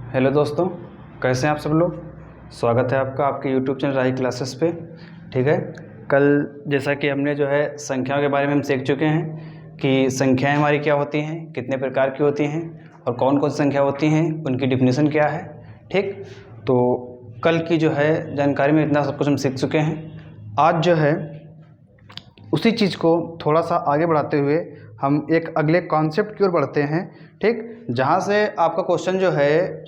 Hello दोस्तों, कैसे हैं आप सब लोग। स्वागत है आपका आपके यूट्यूब चैनल राही क्लासेस पे। ठीक है, कल जैसा कि हमने जो है संख्याओं के बारे में हम सीख चुके हैं कि संख्याएं हमारी क्या होती हैं, कितने प्रकार की होती हैं और कौन कौन सी संख्या होती हैं, उनकी डिफिनीसन क्या है। ठीक, तो कल की जो है जानकारी में इतना सब कुछ हम सीख चुके हैं। आज जो है उसी चीज़ को थोड़ा सा आगे बढ़ाते हुए हम एक अगले कॉन्सेप्ट की ओर बढ़ते हैं। ठीक, जहाँ से आपका क्वेश्चन जो है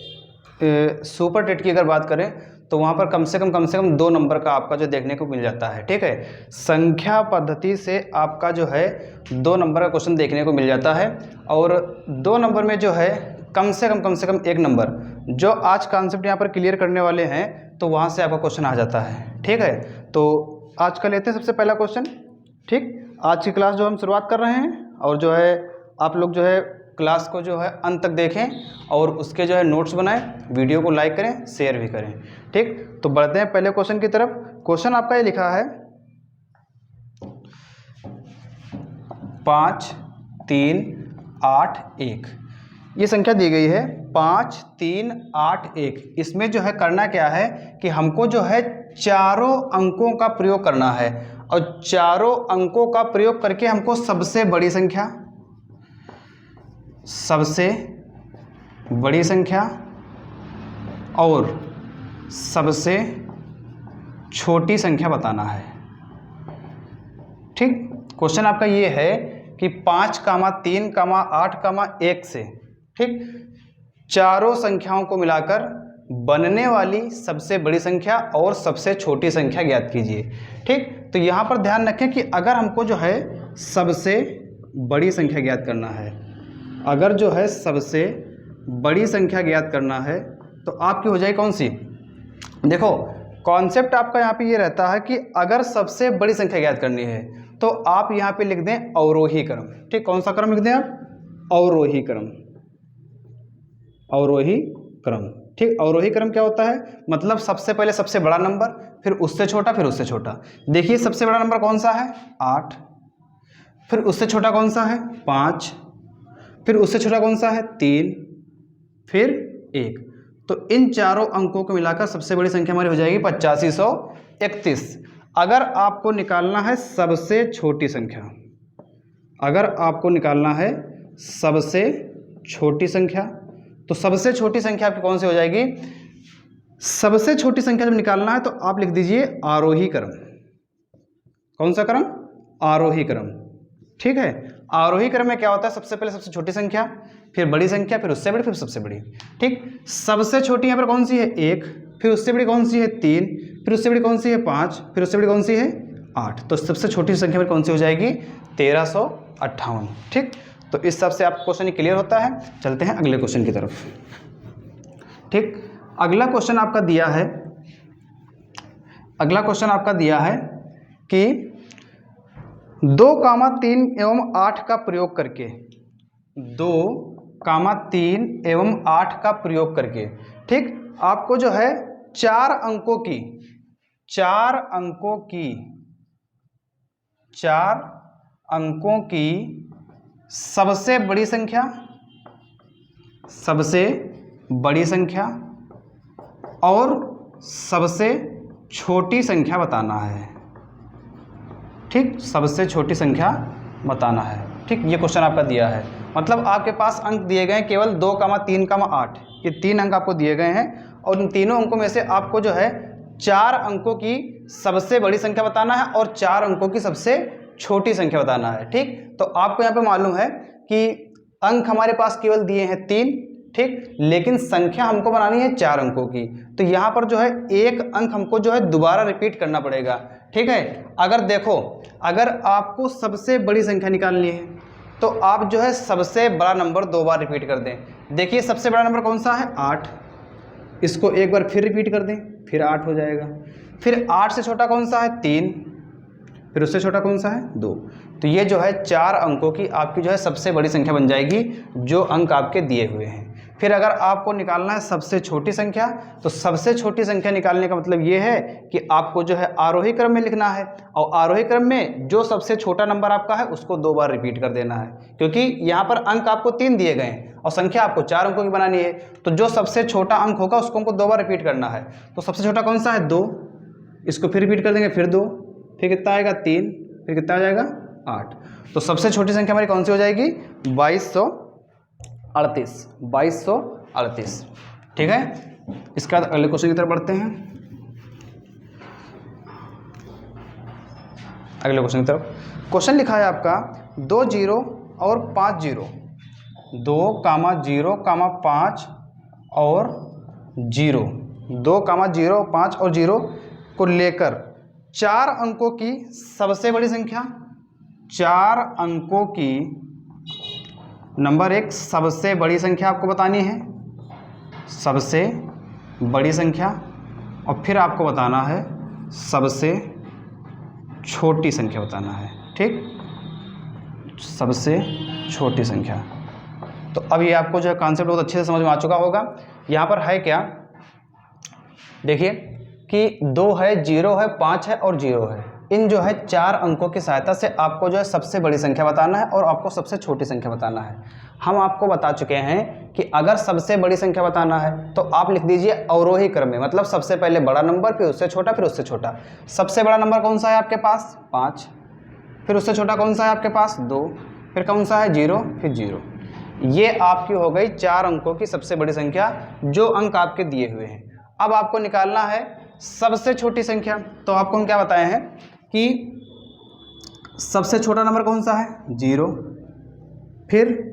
सुपर टेट की अगर बात करें तो वहाँ पर कम से कम 2 नंबर का आपका जो देखने को मिल जाता है। ठीक है, संख्या पद्धति से आपका जो है 2 नंबर का क्वेश्चन देखने को मिल जाता है और 2 नंबर में जो है कम से कम 1 नंबर जो आज कॉन्सेप्ट यहाँ पर क्लियर करने वाले हैं तो वहाँ से आपका क्वेश्चन आ जाता है। ठीक है, तो आज का लेते हैं सबसे पहला क्वेश्चन। ठीक, आज की क्लास जो हम शुरुआत कर रहे हैं और जो है आप लोग जो है क्लास को जो है अंत तक देखें और उसके जो है नोट्स बनाएं, वीडियो को लाइक करें, शेयर भी करें। ठीक, तो बढ़ते हैं पहले क्वेश्चन की तरफ। क्वेश्चन आपका ये लिखा है 5 3 8 1। ये संख्या दी गई है 5 3 8 1। इसमें जो है करना क्या है कि हमको जो है चारों अंकों का प्रयोग करना है और चारों अंकों का प्रयोग करके हमको सबसे बड़ी संख्या और सबसे छोटी संख्या बताना है। ठीक, क्वेश्चन आपका ये है कि 5, 3, 8, 1 से ठीक चारों संख्याओं को मिलाकर बनने वाली सबसे बड़ी संख्या और सबसे छोटी संख्या ज्ञात कीजिए। ठीक, तो यहाँ पर ध्यान रखें कि अगर हमको जो है सबसे बड़ी संख्या ज्ञात करना है, अगर जो है सबसे बड़ी संख्या ज्ञात करना है तो आपकी हो जाएगी कौन सी। देखो कॉन्सेप्ट आपका यहाँ पे ये रहता है कि अगर सबसे बड़ी संख्या ज्ञात करनी है तो आप यहाँ पे लिख दें अवरोही क्रम। ठीक, कौन सा क्रम लिख दें आप, अवरोही क्रम। अवरोही क्रम। ठीक, अवरोही क्रम क्या होता है, मतलब सबसे पहले सबसे बड़ा नंबर, फिर उससे छोटा, फिर उससे छोटा। देखिए सबसे बड़ा नंबर कौन सा है 8, फिर उससे छोटा कौन सा है 5, फिर उससे छोटा कौन सा है 3, फिर 1। तो इन चारों अंकों को मिलाकर सबसे बड़ी संख्या हमारी हो जाएगी 8531। अगर आपको निकालना है सबसे छोटी संख्या, अगर आपको निकालना है सबसे छोटी संख्या तो सबसे छोटी संख्या आपकी कौन सी हो जाएगी। सबसे छोटी संख्या जब निकालना है तो आप लिख दीजिए आरोही क्रम। कौन सा क्रम, आरोही क्रम। ठीक है, आरोही क्रम में क्या होता है, सबसे पहले सबसे छोटी संख्या, फिर बड़ी संख्या, फिर उससे बड़ी, फिर सबसे बड़ी। ठीक, सबसे छोटी यहाँ पर कौन सी है 1, फिर उससे बड़ी कौन सी है 3, फिर उससे बड़ी कौन सी है 5, फिर उससे बड़ी कौन सी है 8। तो सबसे छोटी संख्या पर कौन सी हो जाएगी 1358। ठीक, तो इस हिसाब से आपका क्वेश्चन क्लियर होता है। चलते हैं अगले क्वेश्चन की तरफ। ठीक, अगला क्वेश्चन आपका दिया है, अगला क्वेश्चन आपका दिया है कि 2, 3 एवं 8 का प्रयोग करके 2, 3 एवं 8 का प्रयोग करके ठीक आपको जो है 4 अंकों की सबसे बड़ी संख्या और सबसे छोटी संख्या बताना है। ठीक, सबसे छोटी संख्या बताना है। ठीक, ये क्वेश्चन आपका दिया है, मतलब आपके पास अंक दिए गए हैं केवल 2, 3, 8। ये 3 अंक आपको दिए गए हैं और इन तीनों अंकों में से आपको जो है 4 अंकों की सबसे बड़ी संख्या बताना है और 4 अंकों की सबसे छोटी संख्या बताना है। ठीक, तो आपको यहाँ पे मालूम है कि अंक हमारे पास केवल दिए हैं 3। ठीक, लेकिन संख्या हमको बनानी है 4 अंकों की, तो यहाँ पर जो है एक अंक हमको जो है दोबारा रिपीट करना पड़ेगा। ठीक है, अगर देखो अगर आपको सबसे बड़ी संख्या निकालनी है तो आप जो है सबसे बड़ा नंबर 2 बार रिपीट कर दें। देखिए सबसे बड़ा नंबर कौन सा है 8, इसको एक बार फिर रिपीट कर दें, फिर 8 हो जाएगा। फिर 8 से छोटा कौन सा है 3, फिर उससे छोटा कौन सा है 2। तो ये जो है 4 अंकों की आपकी जो है सबसे बड़ी संख्या बन जाएगी जो अंक आपके दिए हुए हैं। फिर अगर आपको निकालना है सबसे छोटी संख्या तो सबसे छोटी संख्या निकालने का मतलब ये है कि आपको जो है आरोही क्रम में लिखना है और आरोही क्रम में जो सबसे छोटा नंबर आपका है उसको 2 बार रिपीट कर देना है, क्योंकि यहाँ पर अंक आपको 3 दिए गए हैं। और संख्या आपको 4 अंकों की बनानी है। तो जो सबसे छोटा अंक होगा उसको हमको 2 बार रिपीट करना है। तो सबसे छोटा कौन सा है? 2। इसको फिर रिपीट कर देंगे, फिर 2, फिर कितना आएगा? 3, फिर कितना आ जाएगा? 8। तो सबसे छोटी संख्या हमारी कौन सी हो जाएगी? 2238। 2238। ठीक है। इसके बाद अगले क्वेश्चन की तरफ बढ़ते हैं। अगले क्वेश्चन की तरफ क्वेश्चन लिखा है आपका 2 0 और 5 0। 2, 0, 5 और 0। 2, 0, 5 और 0 को लेकर 4 अंकों की सबसे बड़ी संख्या। 4 अंकों की नंबर 1 सबसे बड़ी संख्या आपको बतानी है, सबसे बड़ी संख्या। और फिर आपको बताना है सबसे छोटी संख्या बताना है। ठीक, सबसे छोटी संख्या। तो अब ये आपको जो है कॉन्सेप्ट बहुत अच्छे से समझ में आ चुका होगा। यहाँ पर है क्या, देखिए कि 2 है, 0 है, 5 है और 0 है। इन जो है 4 अंकों की सहायता से आपको जो है सबसे बड़ी संख्या बताना है और आपको सबसे छोटी संख्या बताना है। हम आपको बता चुके हैं कि अगर सबसे बड़ी संख्या बताना है तो आप लिख दीजिए अवरोही क्रम में, मतलब सबसे पहले बड़ा नंबर, फिर उससे छोटा, फिर उससे छोटा। सबसे बड़ा नंबर कौन सा है आपके पास? 5। फिर उससे छोटा कौन सा है आपके पास? 2। फिर कौन सा है? 0, फिर 0। ये आपकी हो गई 4 अंकों की सबसे बड़ी संख्या, जो अंक आपके दिए हुए हैं। अब आपको निकालना है सबसे छोटी संख्या। तो आपको हम क्या बताए हैं कि सबसे छोटा नंबर कौन सा है? 0। फिर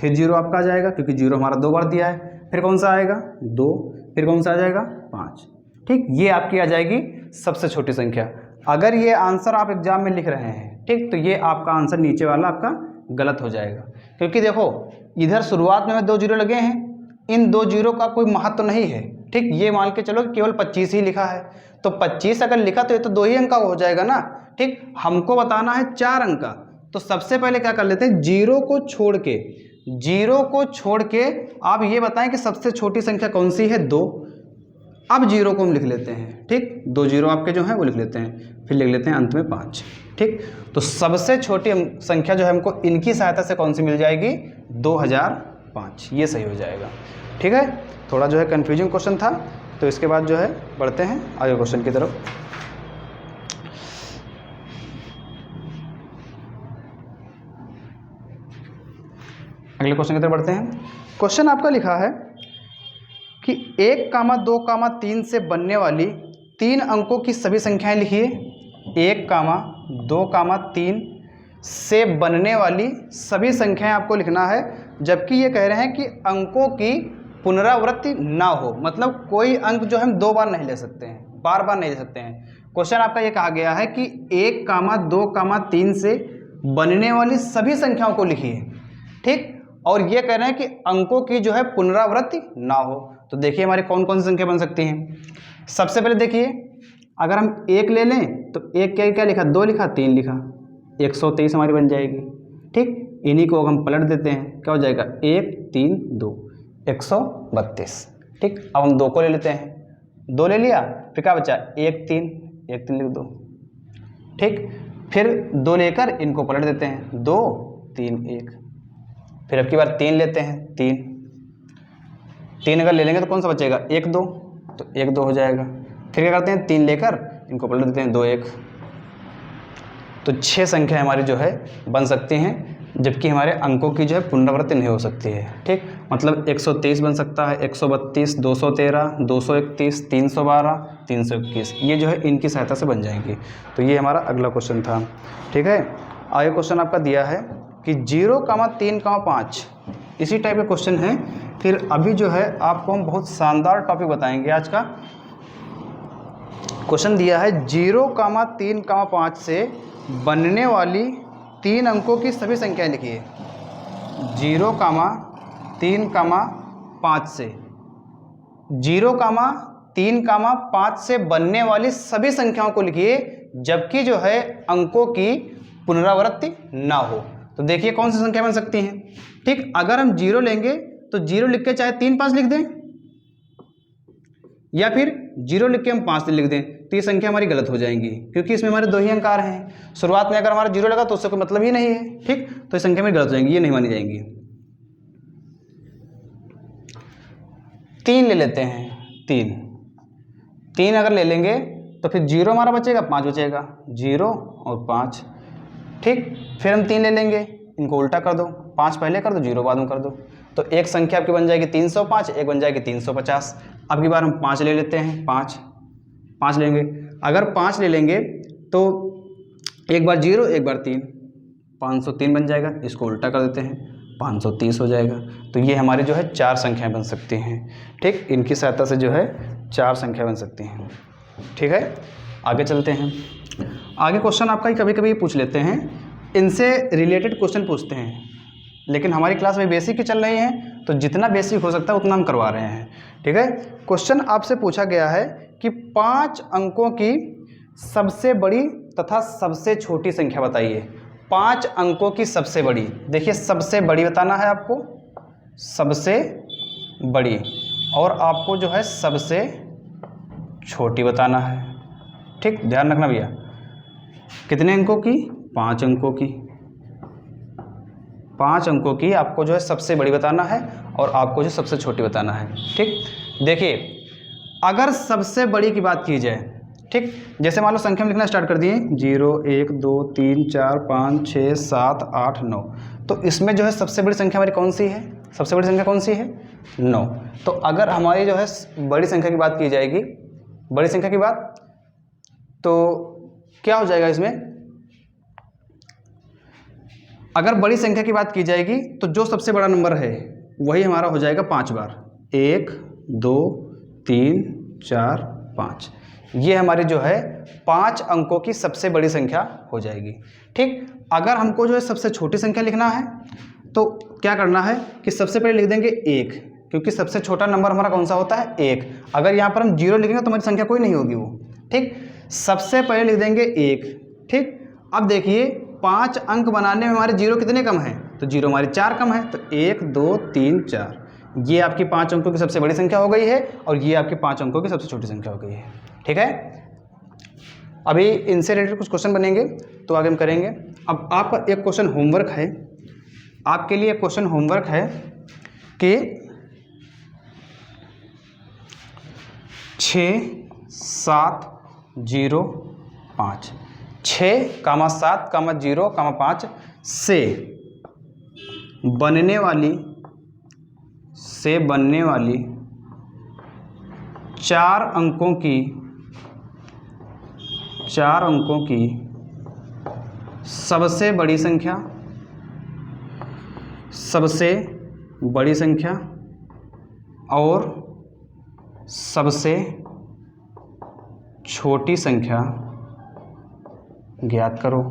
0 आपका आ जाएगा, क्योंकि 0 हमारा 2 बार दिया है। फिर कौन सा आएगा? 2। फिर कौन सा आ जाएगा? 5। ठीक, ये आपकी आ जाएगी सबसे छोटी संख्या। अगर ये आंसर आप एग्जाम में लिख रहे हैं, ठीक, तो ये आपका आंसर नीचे वाला आपका गलत हो जाएगा। क्योंकि देखो इधर शुरुआत में 2 0 लगे हैं, इन 2 0 का कोई महत्व तो नहीं है। ठीक, ये मान के चलो कि केवल 25 ही लिखा है। तो 25 अगर लिखा तो ये तो 2 ही अंक का हो जाएगा ना। ठीक, हमको बताना है 4 अंक का। तो सबसे पहले क्या कर लेते हैं, 0 को छोड़ के आप ये बताएं कि सबसे छोटी संख्या कौन सी है? 2। अब 0 को हम लिख लेते हैं। ठीक, 2 0 आपके जो है वो लिख लेते हैं, फिर लिख लेते हैं अंत में 5। ठीक, तो सबसे छोटी संख्या जो है हमको इनकी सहायता से कौन सी मिल जाएगी? 2005। ये सही हो जाएगा। ठीक है, थोड़ा जो है कन्फ्यूजिंग क्वेश्चन था। तो इसके बाद जो है बढ़ते हैं आगे क्वेश्चन की तरफ। अगले क्वेश्चन की तरफ बढ़ते हैं। क्वेश्चन आपका लिखा है कि 1, 2, 3 से बनने वाली 3 अंकों की सभी संख्याएं लिखिए। 1, 2, 3 से बनने वाली सभी संख्याएं आपको लिखना है, जबकि ये कह रहे हैं कि अंकों की पुनरावृत्ति ना हो। मतलब कोई अंक जो हम 2 बार नहीं ले सकते हैं, बार बार नहीं ले सकते हैं। क्वेश्चन आपका ये कहा गया है कि 1, 2, 3 से बनने वाली सभी संख्याओं को लिखिए। ठीक, और ये कह रहे हैं कि अंकों की जो है पुनरावृत्ति ना हो। तो देखिए हमारी कौन कौन सी संख्या बन सकती हैं। सबसे पहले देखिए, अगर हम 1 ले लें तो 1 क्या लिखा? 2 लिखा, 3 लिखा, 123 हमारी बन जाएगी। ठीक, इन्हीं को हम पलट देते हैं, क्या हो जाएगा? 1, 3, 2, 132। ठीक, अब हम 2 को ले लेते हैं, 2 ले लिया, फिर क्या बचा? 1, 3 लिख दो। ठीक, फिर 2 लेकर इनको पलट देते हैं, 2, 3, 1। फिर अब की बार 3 लेते हैं, 3 अगर ले लेंगे तो कौन सा बचेगा? 1, 2, तो 1, 2 हो जाएगा। फिर क्या करते हैं? 3 लेकर इनको पलट देते हैं, 2, 1। तो 6 संख्या हमारी जो है बन सकती हैं, जबकि हमारे अंकों की जो है पुनरावृत्ति नहीं हो सकती है। ठीक, मतलब 123 बन सकता है, 132, 213, 231, 312, 321। ये जो है इनकी सहायता से बन जाएंगी। तो ये हमारा अगला क्वेश्चन था। ठीक है, आगे क्वेश्चन आपका दिया है कि 0, 3, 5 इसी टाइप के क्वेश्चन हैं। फिर अभी जो है आपको हम बहुत शानदार टॉपिक बताएंगे आज का। क्वेश्चन दिया है 0, 3, 5 से बनने वाली 3 अंकों की सभी संख्याएं लिखिए। 0, 3, 5 से 0, 3, 5 से बनने वाली सभी संख्याओं को लिखिए, जबकि जो है अंकों की पुनरावृत्ति ना हो। तो देखिए कौन सी संख्या बन सकती हैं। ठीक, अगर हम 0 लेंगे तो 0 लिख के चाहे 3, 5 लिख दें, या फिर 0 लिख के हम 5 लिख दें, तो ये संख्या हमारी गलत हो जाएंगी, क्योंकि इसमें हमारे 2 ही अंक आ रहे हैं। शुरुआत में अगर हमारा 0 लगा तो उससे कोई मतलब ही नहीं है। ठीक, तो ये संख्या में गलत हो जाएंगी, ये नहीं मानी जाएंगी। 3 ले लेते हैं, 3 अगर ले लेंगे तो फिर 0 हमारा बचेगा, 5 बचेगा, 0 और 5। ठीक, फिर हम 3 ले लेंगे, इनको उल्टा कर दो, 5 पहले कर दो, 0 बाद में कर दो, तो एक संख्या आपकी बन जाएगी 305, एक बन जाएगी 350। अब की बार हम 5 ले लेते हैं, 5 लेंगे। अगर 5 ले लेंगे तो एक बार 0 एक बार 3, 503 बन जाएगा, इसको उल्टा कर देते हैं, 530 हो जाएगा। तो ये हमारी जो है 4 संख्याएं बन सकती हैं। ठीक, इनकी सहायता से जो है 4 संख्या बन सकती हैं। ठीक है, आगे चलते हैं। आगे क्वेश्चन आपका कभी कभी पूछ लेते हैं, इनसे रिलेटेड क्वेश्चन पूछते हैं, लेकिन हमारी क्लास में बेसिक की चल रही है तो जितना बेसिक हो सकता है उतना हम करवा रहे हैं। ठीक है, क्वेश्चन आपसे पूछा गया है कि 5 अंकों की सबसे बड़ी तथा सबसे छोटी संख्या बताइए। 5 अंकों की सबसे बड़ी, देखिए सबसे बड़ी बताना है आपको, सबसे बड़ी, और आपको जो है सबसे छोटी बताना है। ठीक, ध्यान रखना भैया, कितने अंकों की? 5 अंकों की। 5 अंकों की आपको जो है सबसे बड़ी बताना है और आपको जो सबसे छोटी बताना है। ठीक, देखिए अगर सबसे बड़ी की बात की जाए, ठीक, जैसे मान लो संख्या में लिखना स्टार्ट कर दिए 0 1 2 3 4 5 6 7 8 9, तो इसमें जो है सबसे बड़ी संख्या हमारी कौन सी है? सबसे बड़ी संख्या कौन सी है? 9। तो अगर हमारी जो है बड़ी संख्या की बात की जाएगी, बड़ी संख्या की बात, तो क्या हो जाएगा इसमें? अगर बड़ी संख्या की बात की जाएगी तो जो सबसे बड़ा नंबर है वही हमारा हो जाएगा 5 बार, 1 2 3 4 5, ये हमारी जो है 5 अंकों की सबसे बड़ी संख्या हो जाएगी। ठीक, अगर हमको जो है सबसे छोटी संख्या लिखना है तो क्या करना है कि सबसे पहले लिख देंगे 1, क्योंकि सबसे छोटा नंबर हमारा कौन सा होता है? 1। अगर यहाँ पर हम 0 लिखेंगे तो हमारी संख्या कोई नहीं होगी वो। ठीक, सबसे पहले लिख देंगे 1। ठीक, अब देखिए 5 अंक बनाने में हमारे 0 कितने कम हैं? तो 0 हमारे 4 कम है, तो 1 2 3 4, ये आपकी 5 अंकों की सबसे बड़ी संख्या हो गई है और ये आपके 5 अंकों की सबसे छोटी संख्या हो गई है। ठीक है, अभी इनसे रिलेटेड कुछ क्वेश्चन बनेंगे तो आगे हम करेंगे। अब आपका एक क्वेश्चन होमवर्क है, आपके लिए क्वेश्चन होमवर्क है कि 6 7 0 5, 6, 7, 0, 5 से बनने वाली 4 अंकों की सबसे बड़ी संख्या और सबसे छोटी संख्या ज्ञात करो।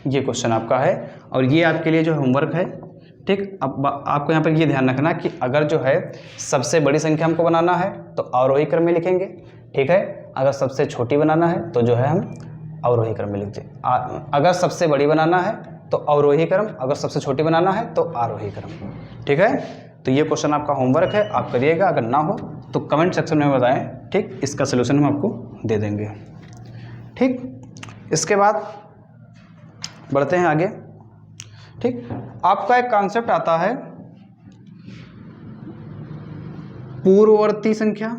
ये क्वेश्चन आपका है और ये आपके लिए जो होमवर्क है। ठीक, अब आपको यहाँ पर ये ध्यान रखना कि अगर जो है सबसे बड़ी संख्या हमको बनाना है तो आरोही क्रम में लिखेंगे। ठीक है, अगर सबसे छोटी बनाना है तो जो है हम अवरोही क्रम में लिखते हैं। अगर सबसे बड़ी बनाना है तो अवरोही क्रम, अगर सबसे छोटी बनाना है तो आरोही क्रम। ठीक है, तो ये क्वेश्चन आपका होमवर्क है, आप करिएगा। अगर ना हो तो कमेंट सेक्शन में बताएं। ठीक, इसका सलूशन हम आपको दे देंगे। ठीक, इसके बाद बढ़ते हैं आगे। ठीक, आपका एक कॉन्सेप्ट आता है पूर्ववर्ती संख्या,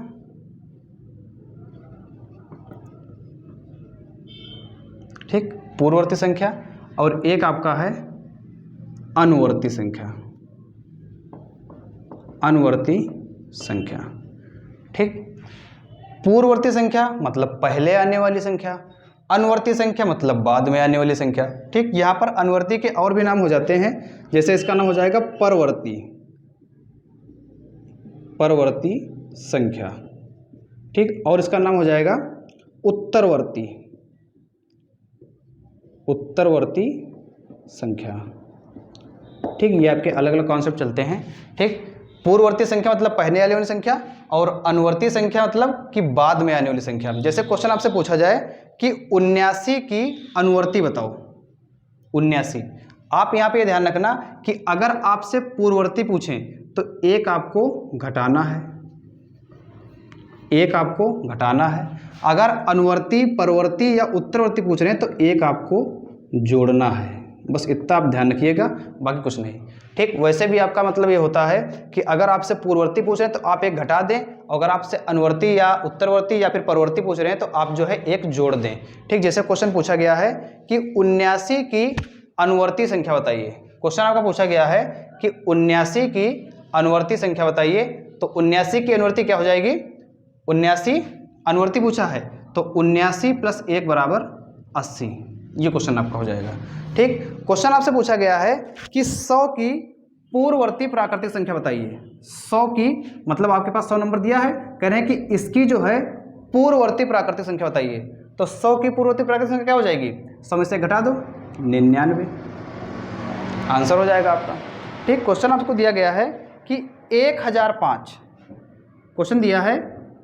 ठीक, पूर्ववर्ती संख्या, और एक आपका है अनुवर्ती संख्या, अनुवर्ती संख्या। ठीक, पूर्ववर्ती संख्या मतलब पहले आने वाली संख्या, अनुवर्ती संख्या मतलब बाद में आने वाली संख्या। ठीक, यहाँ पर अनुवर्ती के और भी नाम हो जाते हैं, जैसे इसका नाम हो जाएगा परवर्ती, परवर्ती संख्या। ठीक, और इसका नाम हो जाएगा उत्तरवर्ती, उत्तरवर्ती संख्या। ठीक, ये आपके अलग अलग कॉन्सेप्ट चलते हैं। ठीक, पूर्ववर्ती संख्या मतलब पहले आने वाली संख्या और अनुवर्ती संख्या मतलब कि बाद में आने वाली संख्या। जैसे क्वेश्चन आपसे पूछा जाए कि 79 की अनुवर्ती बताओ, 79, आप यहाँ पे ध्यान रखना कि अगर आपसे पूर्ववर्ती पूछें तो एक आपको घटाना है, एक आपको घटाना है। अगर अनुवर्ती, परवर्ती या उत्तरवर्ती पूछ रहे हैं तो एक आपको जोड़ना है, बस इतना आप ध्यान रखिएगा, बाकी कुछ नहीं। ठीक, वैसे भी आपका मतलब ये होता है कि अगर आपसे पूर्ववर्ती पूछ रहे हैं तो आप एक घटा दें, अगर आपसे अनुवर्ती या उत्तरवर्ती या फिर परवर्ती पूछ रहे हैं तो आप जो है एक जोड़ दें। ठीक, जैसे क्वेश्चन पूछा गया है कि 79 की अनुवर्ती संख्या बताइए। क्वेश्चन आपका पूछा गया है कि 79 की अनुवर्ती संख्या बताइए, तो 79 की अनुवर्ती क्या हो जाएगी? 79 अनुवर्ती पूछा है तो 79 + 1 = 80, ये क्वेश्चन आपका हो जाएगा। ठीक, क्वेश्चन आपसे पूछा गया है कि 100 की पूर्ववर्ती प्राकृतिक संख्या बताइए। 100 की मतलब आपके पास 100 नंबर दिया है, कह रहे हैं कि इसकी जो है पूर्ववर्ती प्राकृतिक संख्या बताइए। तो 100 की पूर्ववर्ती प्राकृतिक संख्या क्या हो जाएगी? 100 में से घटा दो, 99, आंसर हो जाएगा आपका। ठीक, क्वेश्चन आपको दिया गया है कि 1005, क्वेश्चन दिया है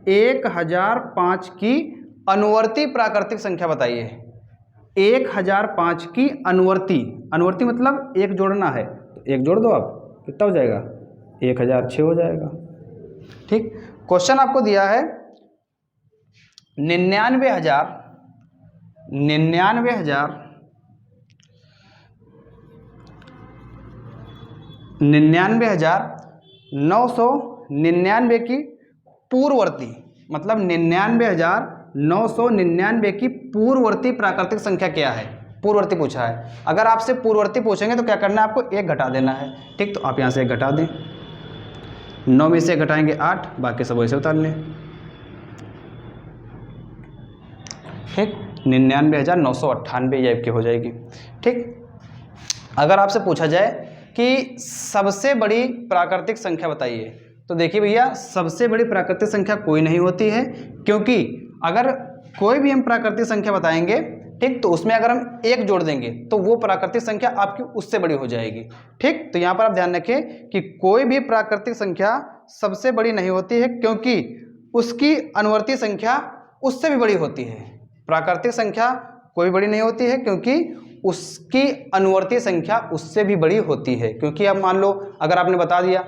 1005 की अनुवर्ती प्राकृतिक संख्या बताइए। 1005 की अनुवर्ती, अनुवर्ती मतलब एक जोड़ना है, तो एक जोड़ दो आप, कितना हो जाएगा? 1006 हो जाएगा। ठीक, क्वेश्चन आपको दिया है 99,999 की पूर्ववर्ती, मतलब 99,999 की पूर्ववर्ती प्राकृतिक संख्या क्या है? पूर्ववर्ती पूछा है। अगर आपसे पूर्ववर्ती पूछेंगे तो क्या करना है? आपको एक घटा देना है। ठीक, तो आप यहाँ से एक घटा दें, 9 में से घटाएंगे 8, बाकी सब वैसे उतार लें। ठीक, 99,998 ये आपकी हो जाएगी। ठीक, अगर आपसे पूछा जाए कि सबसे बड़ी प्राकृतिक संख्या बताइए, तो देखिए भैया, सबसे बड़ी प्राकृतिक संख्या कोई नहीं होती है, क्योंकि अगर कोई भी हम प्राकृतिक संख्या बताएंगे, ठीक, तो उसमें अगर हम एक जोड़ देंगे तो वो प्राकृतिक संख्या आपकी उससे बड़ी हो जाएगी। ठीक, तो यहाँ पर आप ध्यान रखें कि कोई भी प्राकृतिक संख्या सबसे बड़ी नहीं होती है, क्योंकि उसकी अनुवर्ती संख्या उससे भी बड़ी होती है। प्राकृतिक संख्या कोई बड़ी नहीं होती है क्योंकि उसकी अनुवर्ती संख्या उससे भी बड़ी होती है। क्योंकि अब मान लो अगर आपने बता दिया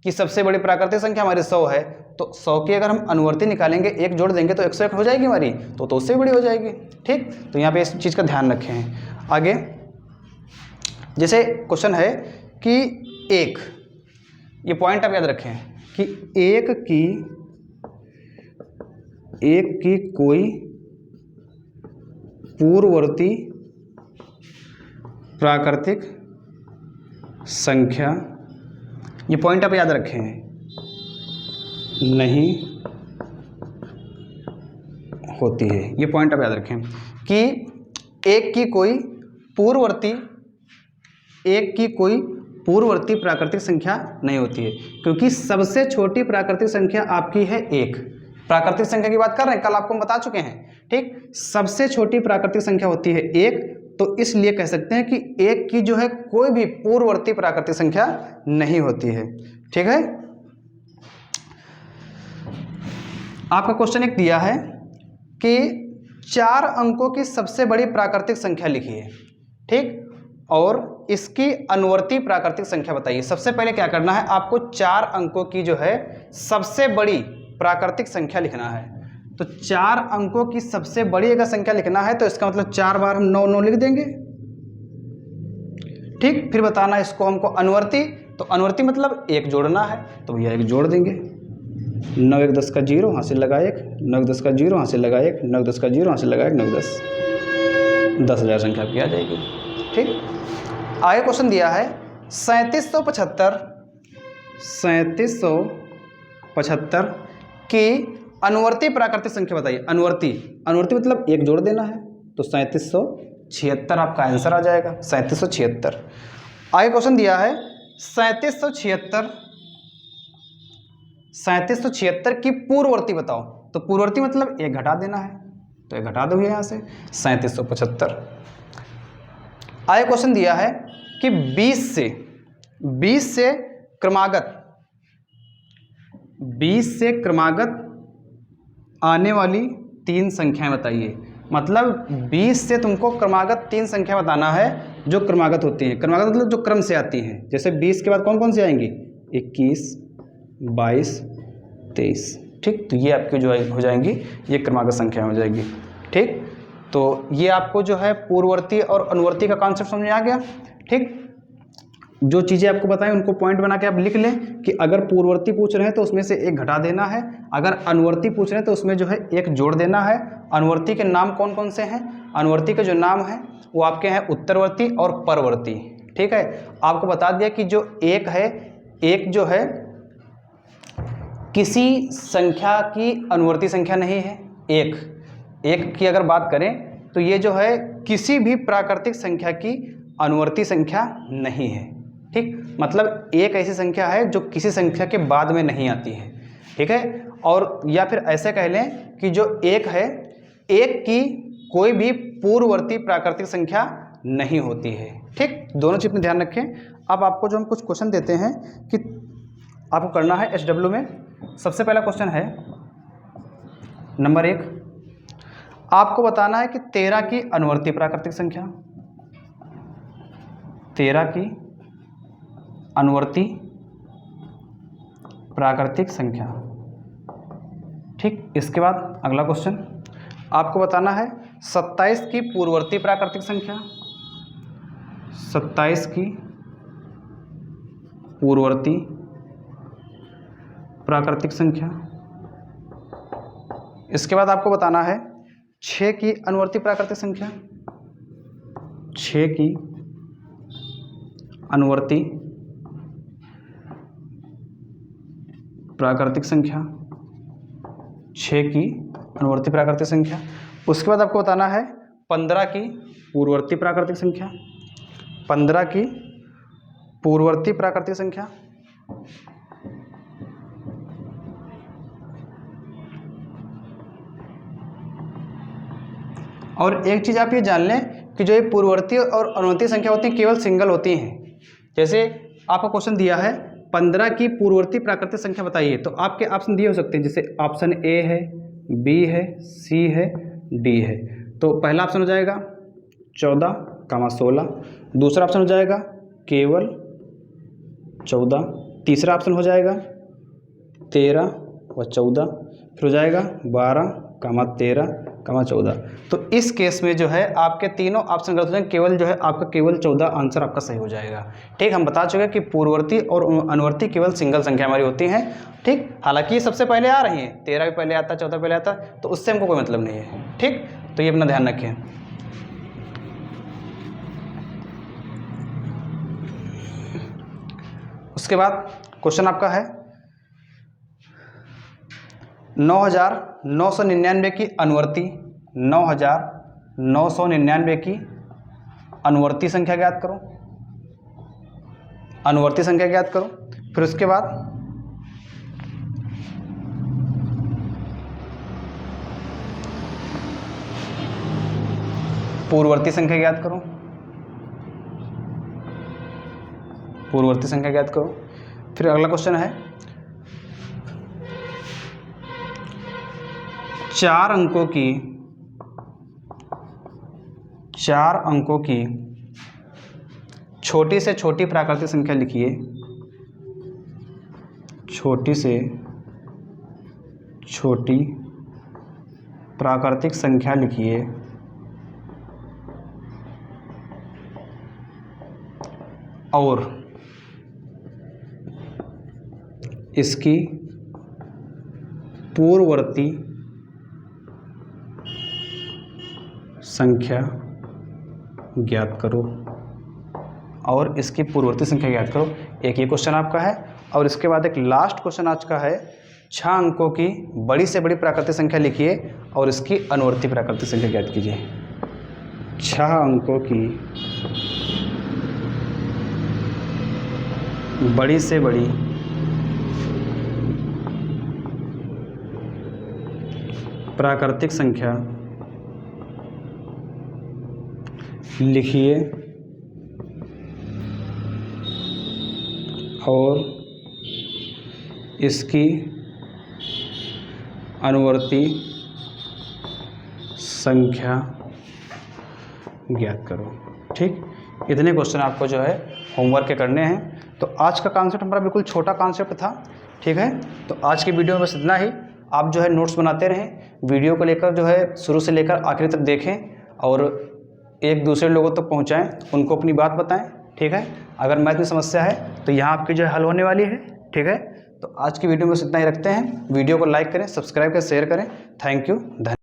कि सबसे बड़ी प्राकृतिक संख्या हमारी 100 है, तो 100 की अगर हम अनुवर्ती निकालेंगे, एक जोड़ देंगे तो 101 हो जाएगी हमारी, तो उससे भी बड़ी हो जाएगी। ठीक, तो यहाँ पे इस चीज़ का ध्यान रखें हैं। आगे जैसे क्वेश्चन है कि एक, ये पॉइंट आप याद रखें कि एक की कोई पूर्ववर्ती प्राकृतिक संख्या, ये पॉइंट आप याद रखें, नहीं होती है। ये पॉइंट आप याद रखें कि एक की कोई पूर्ववर्ती प्राकृतिक संख्या नहीं होती है, क्योंकि सबसे छोटी प्राकृतिक संख्या आपकी है एक। प्राकृतिक संख्या की बात कर रहे हैं, कल आपको हम बता चुके हैं। ठीक, सबसे छोटी प्राकृतिक संख्या होती है एक, तो इसलिए कह सकते हैं कि एक की जो है कोई भी पूर्ववर्ती प्राकृतिक संख्या नहीं होती है। ठीक है, आपका क्वेश्चन एक दिया है कि 4 अंकों की सबसे बड़ी प्राकृतिक संख्या लिखिए। ठीक, और इसकी अनुवर्ती प्राकृतिक संख्या बताइए। सबसे पहले क्या करना है, आपको 4 अंकों की जो है सबसे बड़ी प्राकृतिक संख्या लिखना है। तो 4 अंकों की सबसे बड़ी अगर संख्या लिखना है तो इसका मतलब 4 बार हम 9 9 लिख देंगे। ठीक, फिर बताना इसको हमको अनुवर्ती, तो अनुवर्ती मतलब एक जोड़ना है, तो भैया एक जोड़ देंगे। 9 1 10 का 0, यहाँ से लगा 1, 9 10 का 0, यहाँ से लगा 1, 9 10 का 0, यहाँ से लगा 1, 9 10, 10,000 संख्या आपकी आ जाएगी। ठीक, आगे क्वेश्चन दिया है 3775 की अनुवर्ती प्राकृतिक संख्या बताइए। अनुवर्ती मतलब एक जोड़ देना है, तो 3776 आपका आंसर आ जाएगा, 3776। आगे क्वेश्चन दिया है 3776 की पूर्ववर्ती बताओ। तो पूर्ववर्ती मतलब एक घटा देना है, तो एक घटा दोगे यहाँ से 3775। आगे क्वेश्चन दिया है कि 20 से क्रमागत आने वाली 3 संख्याएं बताइए। मतलब 20 से तुमको क्रमागत 3 संख्या बताना है जो क्रमागत होती हैं। क्रमागत मतलब जो क्रम से आती हैं। जैसे 20 के बाद कौन कौन सी आएंगी? 21, 22, 23। ठीक, तो ये आपकी जो हो जाएंगी, ये क्रमागत संख्या हो जाएगी। ठीक, तो ये आपको जो है पूर्ववर्ती और अनुवर्ती का कॉन्सेप्ट समझ में आ गया। ठीक, जो चीज़ें आपको बताएं उनको पॉइंट बना के आप लिख लें कि अगर पूर्ववर्ती पूछ रहे हैं तो उसमें से एक घटा देना है, अगर अनुवर्ती पूछ रहे हैं तो उसमें जो है एक जोड़ देना है। अनुवर्ती के नाम कौन कौन से हैं? अनुवर्ती के जो नाम हैं वो आपके हैं उत्तरवर्ती और परवर्ती। ठीक है, आपको बता दिया कि जो एक है, एक जो है किसी संख्या की अनुवर्ती संख्या नहीं है। एक की अगर बात करें तो ये जो है किसी भी प्राकृतिक संख्या की अनुवर्ती संख्या नहीं है। ठीक, मतलब एक ऐसी संख्या है जो किसी संख्या के बाद में नहीं आती है। ठीक है, और या फिर ऐसे कह लें कि जो एक है, एक की कोई भी पूर्ववर्ती प्राकृतिक संख्या नहीं होती है। ठीक, दोनों चीज़ में ध्यान रखें। अब आपको जो हम कुछ क्वेश्चन देते हैं कि आपको करना है SW में। सबसे पहला क्वेश्चन है नंबर 1, आपको बताना है कि 13 की अनुवर्ती प्राकृतिक संख्या, 13 की अनुवर्ती प्राकृतिक संख्या। ठीक, इसके बाद अगला क्वेश्चन आपको बताना है 27 की पूर्ववर्ती प्राकृतिक संख्या, 27 की पूर्ववर्ती प्राकृतिक संख्या। इसके बाद आपको बताना है 6 की अनुवर्ती प्राकृतिक संख्या, 6 की अनुवर्ती प्राकृतिक संख्या, 6 की अनुवर्ती प्राकृतिक संख्या। उसके बाद आपको बताना है 15 की पूर्ववर्ती प्राकृतिक संख्या, 15 की पूर्ववर्ती प्राकृतिक संख्या। और एक चीज़ आप ये जान लें कि जो ये पूर्ववर्ती और अनुवर्ती संख्या होती हैं केवल सिंगल होती हैं। जैसे आपका क्वेश्चन दिया है 15 की पूर्ववर्ती प्राकृतिक संख्या बताइए, तो आपके ऑप्शन दिए हो सकते हैं, जैसे ऑप्शन ए है, बी है, सी है, डी है। तो पहला ऑप्शन हो जाएगा 14, 16, दूसरा ऑप्शन हो जाएगा केवल 14, तीसरा ऑप्शन हो जाएगा 13 व 14, फिर हो जाएगा 12, 13, 14। तो इस केस में जो है आपके तीनों ऑप्शन गलत हो जाएंगे, केवल जो है आपका केवल 14 आंसर आपका सही हो जाएगा। ठीक, हम बता चुके हैं कि पूर्ववर्ती और अनुवर्ती केवल सिंगल संख्या हमारी होती हैं। ठीक, हालांकि ये सबसे पहले आ रही हैं, 13 भी पहले आता है, 14 पहले आता है, तो उससे हमको कोई मतलब नहीं है। ठीक, तो ये अपना ध्यान रखें। उसके बाद क्वेश्चन आपका है 9,999 की अनुवर्ती, 9,999 की अनुवर्ती संख्या ज्ञात करो, अनुवर्ती संख्या ज्ञात करो। फिर उसके बाद पूर्ववर्ती संख्या ज्ञात करो, पूर्ववर्ती संख्या ज्ञात करो। फिर अगला क्वेश्चन है 4 अंकों की छोटी से छोटी प्राकृतिक संख्या लिखिए, छोटी से छोटी प्राकृतिक संख्या लिखिए और इसकी पूर्ववर्ती संख्या ज्ञात करो, और इसकी पूर्ववर्ती संख्या ज्ञात करो। एक ये क्वेश्चन आपका है, और इसके बाद एक लास्ट क्वेश्चन आज का है 6 अंकों की बड़ी से बड़ी प्राकृतिक संख्या लिखिए और इसकी अनुवर्ती प्राकृतिक संख्या ज्ञात कीजिए। 6 अंकों की बड़ी से बड़ी प्राकृतिक संख्या लिखिए और इसकी अनुवर्ती संख्या ज्ञात करो। ठीक, इतने क्वेश्चन आपको जो है होमवर्क के करने हैं। तो आज का कॉन्सेप्ट हमारा बिल्कुल छोटा कॉन्सेप्ट था। ठीक है, तो आज की वीडियो में बस इतना ही। आप जो है नोट्स बनाते रहें, वीडियो को लेकर जो है शुरू से लेकर आखिर तक देखें। और एक दूसरे लोगों तक पहुँचाएँ, उनको अपनी बात बताएँ। ठीक है, अगर मैथ में समस्या है तो यहाँ आपकी जो है हल होने वाली है। ठीक है, तो आज की वीडियो में बस इतना ही रखते हैं। वीडियो को लाइक करें, सब्सक्राइब करें, शेयर करें। Thank you. धन्यवाद।